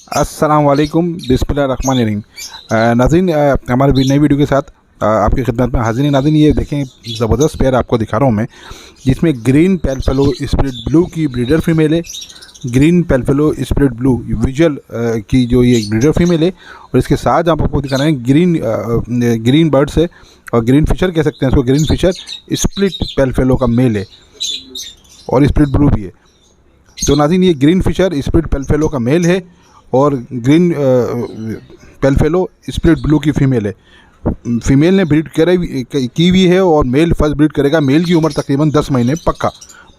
अस्सलाम वालेकुम बिस्मिल्लाहिर्रहमानिर्रहीम। नाज़रीन, हमारे नई वीडियो के साथ आपकी खिदमत में हाज़िर हैं। नाज़रीन, ये देखें ज़बरदस्त पेयर आपको दिखा रहा हूँ मैं, जिसमें ग्रीन पेलफेलो स्प्लिट ब्लू की ब्रीडर फीमेल है। ग्रीन पेलफेलो स्प्लिट ब्लू विजुअल की जो ये ब्रीडर फीमेल है, और इसके साथ आप आपको दिखा रहे हैं ग्रीन बर्ड्स है, और ग्रीन फिशर कह सकते हैं इसको। ग्रीन फिशर स्प्लिट पेलफेलो का मेल है और स्प्लिट ब्लू भी है। तो नाज़रीन, ये ग्रीन फिशर स्प्लिट पेलफेलो का मेल है और ग्रीन पेलफेलो स्प्लिट ब्लू की फ़ीमेल है। फ़ीमेल ने ब्रीड की हुई है और मेल फर्स्ट ब्रीड करेगा। मेल की उम्र तकरीबन 10 महीने पक्का।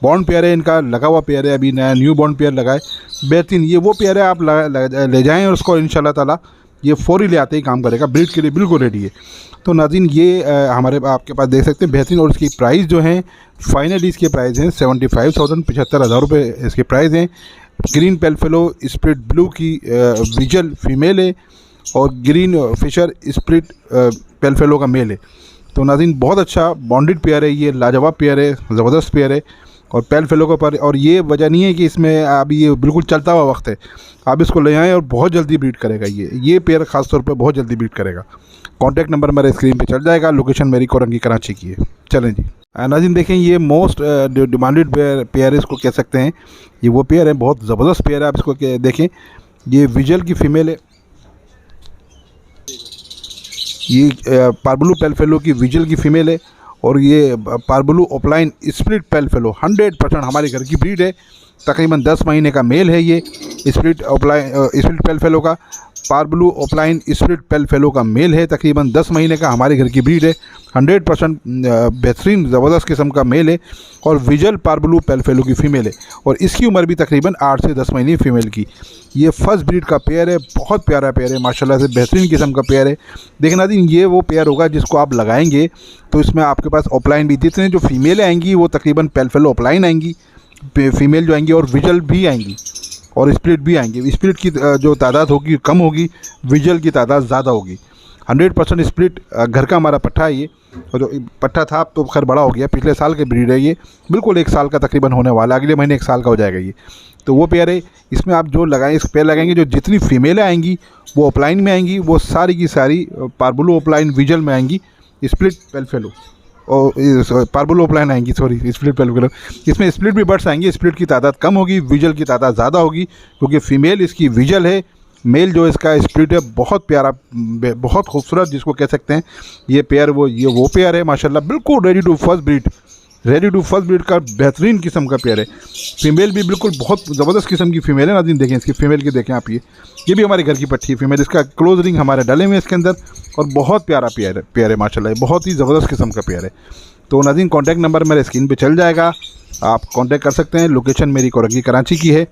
बॉन्ड पेयर है इनका, लगा हुआ पेयर है, अभी नया न्यू बॉन्ड पेयर लगा है। बेहतरीन ये वो पेयर है, आप ले जाएँ और उसको इंशाल्लाह ताला ये फौरी ले आते ही काम करेगा। ब्रीड के लिए बिल्कुल रेडी है। तो नाज़रीन, ये हमारे आपके पास देख सकते हैं बेहतरीन। और इसकी प्राइस जो है फाइनली इसके प्राइस हैं 75,000 75,000 रुपये इसके प्राइस हैं। ग्रीन पेलफेलो स्प्लिट ब्लू की विजुअल फीमेल है और ग्रीन फिशर स्प्लिट पेलफेलो का मेल है। तो नाज़रीन, बहुत अच्छा बॉन्डेड पेयर है, ये लाजवाब पेयर है, ज़बरदस्त पेयर है। और पेलफेलो के पर, और ये वजह नहीं है कि इसमें अभी ये बिल्कुल चलता हुआ वक्त है, आप इसको ले आएँ और बहुत जल्दी ब्रीड करेगा। ये पेयर ख़ास तौर पे बहुत जल्दी ब्रीड करेगा। कॉन्टैक्ट नंबर मेरे स्क्रीन पे चल जाएगा। लोकेशन मेरी कोरंगी कराची की है। चलें जी नाज़रीन, देखें ये मोस्ट डिमांडेड पेयर इसको कह सकते हैं। ये वो पेयर है, बहुत ज़बरदस्त पेयर है। आप इसको देखें, ये विजुअल की फ़ीमेल है। ये पार्बलू पेलफेलो की विजुअल की फ़ीमेल है और ये पार्बलू ओपलाइन स्प्लिट पेलफेलो 100% हमारे घर की ब्रीड है। तकरीबन 10 महीने का मेल है ये स्प्लिट पेलफेलो का। पार्बलू ओपलाइन स्प्लिट पेलफेलो का मेल है, तकरीबन 10 महीने का, हमारे घर की ब्रीड है। 100% बेहतरीन ज़बरदस्त किस्म का मेल है और विजुअल पार्बलू पेलफेलो की फ़ीमेल है और इसकी उम्र भी तकरीबन 8 से 10 महीने फीमेल की। ये फर्स्ट ब्रीड का पेयर है, बहुत प्यारा पेयर है, माशाल्लाह से बेहतरीन किस्म का पेयर है। देखना नाज़रीन, ये वो पेयर होगा जिसको आप लगाएंगे तो इसमें आपके पास ओपलाइन भी, जितने जो फीमेल आएंगी वो तकरीबन पेलफेलो ओपलाइन आएंगी, फीमेल जो आएंगी, और विजुअल भी आएंगी और स्प्लिट भी आएंगे। स्प्लिट की जो तादाद होगी कम होगी, विजुअल की तादाद ज़्यादा होगी। 100% स्प्लिट घर का हमारा पट्ठा है ये, और जो पट्ठा था अब तो खैर बड़ा हो गया, पिछले साल के ब्रीड है ये, बिल्कुल 1 साल का तकरीबन होने वाला, अगले महीने 1 साल का हो जाएगा ये। तो वो पेयर है, इसमें आप जो लगाएं, इस पेयर लगाएंगे, जो जितनी फीमेलें आएंगी वो ओपलाइन में आएंगी, वो सारी की सारी पार्बलू ओपलाइन विजुअल में आएंगी। स्प्लिट पेलफेलो और पार्बलू ओपलाइन आएंगी, सॉरी स्प्लिट पेलफेलो। इसमें स्प्लिट भी बर्ड्स आएंगे, स्प्लिट की तादाद कम होगी, विजुअल की तादाद ज़्यादा होगी, क्योंकि फ़ीमेल इसकी विजुअल है, मेल जो इसका स्प्लिट है। बहुत प्यारा, बहुत खूबसूरत जिसको कह सकते हैं ये पेयर, ये वो पेयर है माशाल्लाह, बिल्कुल रेडी टू फर्स्ट ब्रीड का बेहतरीन किस्म का पेयर है। फीमेल भी बिल्कुल बहुत ज़बरदस्त किस्म की फ़ीमेल है। नाज़रीन देखें, इसकी फ़ीमेल की देखें आप, ये भी हमारे घर की पट्टी है फीमेल। इसका क्लोज रिंग हमारे डले हुए इसके अंदर, और बहुत प्यारा पेयर है माशाल्लाह, बहुत ही ज़बरदस्त किस्म का पेयर है। तो नाज़रीन, कॉन्टैक्ट नंबर मेरे स्क्रीन पे चल जाएगा, आप कॉन्टैक्ट कर सकते हैं। लोकेशन मेरी कोरंगी कराची की है।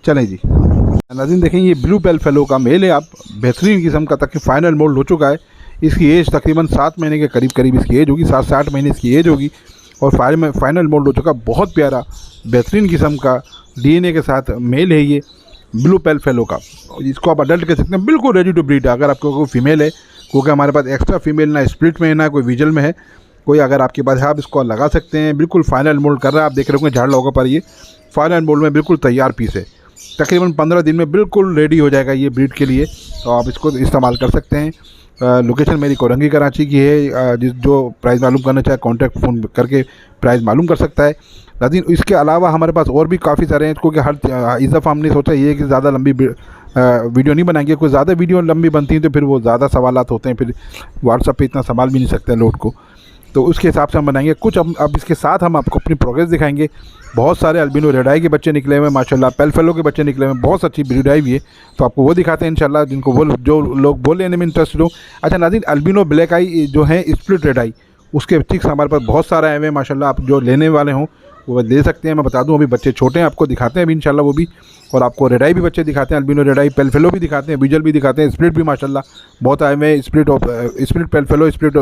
चलें जी नाज़रीन, देखें ये ब्लू पेलफेलो का मेल है, आप बेहतरीन किस्म का, तक फाइनल मोल्ड हो चुका है। इसकी एज तकरीबन 7 महीने के करीब इसकी एज होगी, 7 से 8 महीने इसकी एज होगी, और फाइनल मोल्ड हो चुका। बहुत प्यारा बेहतरीन किस्म का DNA के साथ मेल है ये ब्लू पेलफेलो का। इसको आप अडल्ट कह सकते हैं, बिल्कुल रेडी टू ब्रीड। अगर आपको कोई फीमेल है, क्योंकि हमारे पास एक्स्ट्रा फीमेल ना स्प्लिट में है ना कोई विजुअल में है, कोई अगर आपके पास है आप इसको लगा सकते हैं। बिल्कुल फाइनल मोल्ड कर रहा है, आप देख रहे होंगे झाड़ लोगों पर, ये फाइनल मोल्ड में बिल्कुल तैयार पीस है। तकरीबन 15 दिन में बिल्कुल रेडी हो जाएगा ये ब्रीड के लिए, तो आप इसको इस्तेमाल कर सकते हैं। लोकेशन मेरी कोरंगी कराची की है। जो प्राइस मालूम करना चाहे कॉन्टैक्ट फ़ोन करके प्राइस मालूम कर सकता है। लेकिन इसके अलावा हमारे पास और भी काफ़ी सारे हैं, क्योंकि इस दफ़ा हमने सोचा ये कि ज़्यादा लंबी वीडियो नहीं बनाएंगे। कोई ज़्यादा वीडियो लंबी बनती है तो फिर वो ज़्यादा सवालात होते हैं, फिर व्हाट्सएप पे इतना संभाल भी नहीं सकते लोड को, तो उसके हिसाब से हम बनाएंगे कुछ। अब इसके साथ हम आपको अपनी प्रोग्रेस दिखाएंगे। बहुत सारे अल्बिनो रेडाई के बच्चे निकले हुए हैं माशाल्लाह, पेलफेलो के बच्चे निकले हुए हैं, बहुत अच्छी ब्रीड आई हुई है, तो आपको वो दिखाते हैं इंशाल्लाह, जिनको जो लोग बोल लेने में इंटरेस्टेड हो। अच्छा नाज़रीन, अल्बिनो ब्लैक आई जो है स्प्लिट रेडाई, उसके चिक्स हमारे पास बहुत सारे आए हुए हैं माशाल्लाह। आप जो लेने वाले हों वो ले सकते हैं। मैं बता दूं, अभी बच्चे छोटे हैं, आपको दिखाते हैं अभी इंशाल्लाह वो भी, और आपको रेडाई भी बच्चे दिखाते हैं, अल्बिनो रेडाई, पेलफेलो भी दिखाते हैं, विजुअल भी दिखाते हैं, स्प्लिट भी माशाल्लाह बहुत आए हुए हैं। स्प्लिट पेलफेलो, स्प्लिट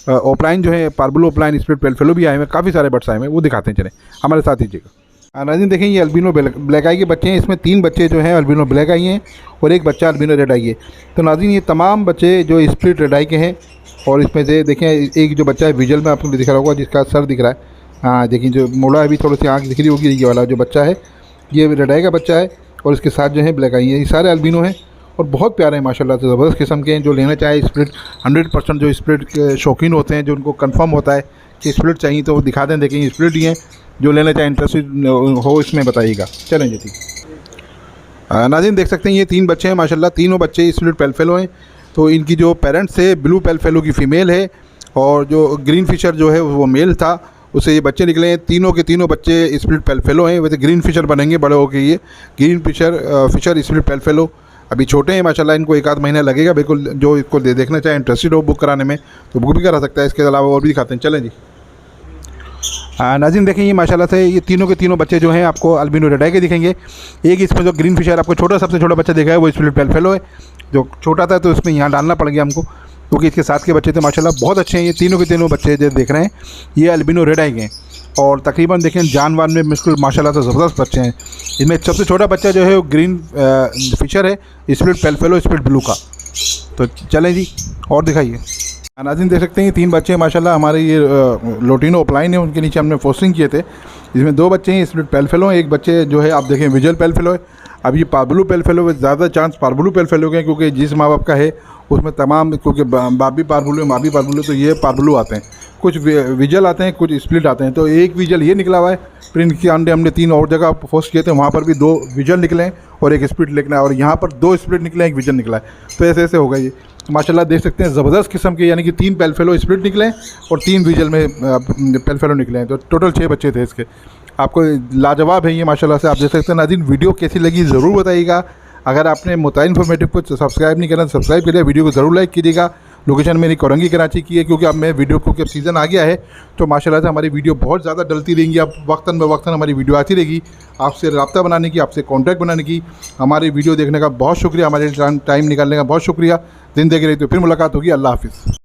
ओपलाइन जो है, पार्बलू ओपलाइन स्प्लिट पेलफेलो भी आए हुए हैं, काफ़ी सारे बर्ड्स आए हुए हैं, वो दिखाते हैं, चलें हमारे साथ लीजिएगा। नाज़रीन देखें, ये अल्बिनो ब्लैक आई के बच्चे हैं। इसमें 3 बच्चे जो हैं अल्बिनो ब्लैक आई हैं और 1 बच्चा अल्बिनो रेड आई है। तो नाज़रीन, ये तमाम बच्चे जो स्प्लिट रेड आई के हैं, और इसमें से देखें एक जो बच्चा है विजुअल में आपको दिख रहा होगा, जिसका सर दिख रहा है, हाँ देखिए जो मोड़ा है, अभी थोड़ी सी आँख दिख रही होगी, ये वाला जो बच्चा है ये रेड आई का बच्चा है। और इसके साथ जो है ब्लैक आई है। ये सारे अल्बिनो हैं और बहुत प्यारे हैं माशाल्लाह से, ज़बरदस्त किस्म के हैं। जो लेना चाहे स्प्लिट 100% जो स्प्लिट के शौकीन होते हैं, जो उनको कंफर्म होता है कि स्प्लिट चाहिए तो वो दिखा दें, देखें स्प्लिट ही हैं। जो लेना चाहे इंटरेस्टेड हो इसमें बताइएगा। चलें जी ठीक। नाज़रीन देख सकते हैं ये 3 बच्चे हैं माशाल्लाह, तीनों बच्चे स्प्लिट पेल फेलो हैं। तो इनकी जो पेरेंट्स है ब्लू पेल फेलो की फ़ीमेल है और जो ग्रीन फिशर जो है वो मेल था, उससे ये बच्चे निकले हैं। तीनों के तीनों बच्चे स्प्लिट पेल फेलो हैं। वैसे ग्रीन फिशर बनेंगे बड़े होकर, ये green fisher split pale fellow अभी छोटे हैं माशाल्लाह, इनको 1 आध महीना लगेगा। बिल्कुल जो इसको देखना चाहे, इंटरेस्टेड हो बुक कराने में तो बुक भी करा सकता है। इसके अलावा और भी दिखाते हैं, चलें जी। नाज़रीन देखें ये माशाल्लाह से ये तीनों के तीनों बच्चे जो हैं आपको अल्बिनो रेड आई के दिखेंगे। एक इसमें जो ग्रीन फिशर आपको सबसे छोटा बच्चा देखा है वो स्प्लिट पेल फेलो है। जो छोटा था तो इसमें यहाँ डालना पड़ गया हमको, क्योंकि इसके साथ के बच्चे थे माशाल्लाह बहुत अच्छे हैं। ये तीनों के तीनों बच्चे जो देख रहे हैं ये अल्बिनो रेड आई के हैं और तकरीबन देखें जानवर में बिल्कुल माशाल्लाह से ज़बरदस्त बच्चे हैं। इनमें सबसे छोटा बच्चा जो है वो ग्रीन फिशर है, split pale fellow split blue का। तो चलें जी और दिखाइए। नाज़रीन देख सकते हैं ये 3 बच्चे हैं माशाल्लाह, हमारे ये लोटिनो ओपलाइन है, उनके नीचे हमने फोस्टिंग किए थे। इसमें 2 बच्चे हैं स्प्लिट पेल फेलो, एक बच्चे जो है आप देखें विजुअल पेल फेलो है। अब ये पार्बलू पेल फेलो में ज़्यादा चांस पार्बलू पेल फेलो के हैं, क्योंकि जिस माँ बाप का है उसमें तमाम, क्योंकि बाप भी पार्बलू है माँ भी पार्बलू, तो ये पार्बलू आते हैं। कुछ विजल आते हैं, कुछ स्प्लिट आते हैं। तो एक विजल ये निकला हुआ है। प्रिंट के अंडे हमने 3 और जगह पोस्ट किए थे, वहाँ पर भी 2 विजल निकले हैं और एक स्प्लिट निकला है, और यहाँ पर 2 स्प्लिट निकले हैं, एक विजल निकला है। तो ऐसे ऐसे होगा ये माशाल्लाह देख सकते हैं ज़बरदस्त किस्म के, यानी कि 3 पेल फेलो स्प्लिट निकले हैं और 3 विजल में पेल फेलो निकले हैं। तो टोटल 6 बच्चे थे इसके। आपको लाजवाब है ये माशाल्लाह से, आप देख सकते हैं। नाज़रीन वीडियो कैसी लगी ज़रूर बताइएगा। अगर आपने मुताइन इन्फॉर्मेटिव को सब्सक्राइब नहीं करना तो सब्सक्राइब करिए, वीडियो को ज़रूर लाइक कीजिएगा। लोकेशन मेरी कोरंगी कराची की है, क्योंकि अब मैं वीडियो को सीज़न आ गया है तो माशाल्लाह से हमारी वीडियो बहुत ज़्यादा डलती रहेंगी। अब वक्तन ब वक्तन हमारी वीडियो आती रहेगी। आपसे रब्ता बनाने की, आपसे कॉन्टैक्ट बनाने की, हमारी वीडियो देखने का बहुत शुक्रिया, हमारे टाइम निकालने का बहुत शुक्रिया। ज़िंदगी रही तो फिर मुलाकात होगी। अल्लाह हाफ़िज़।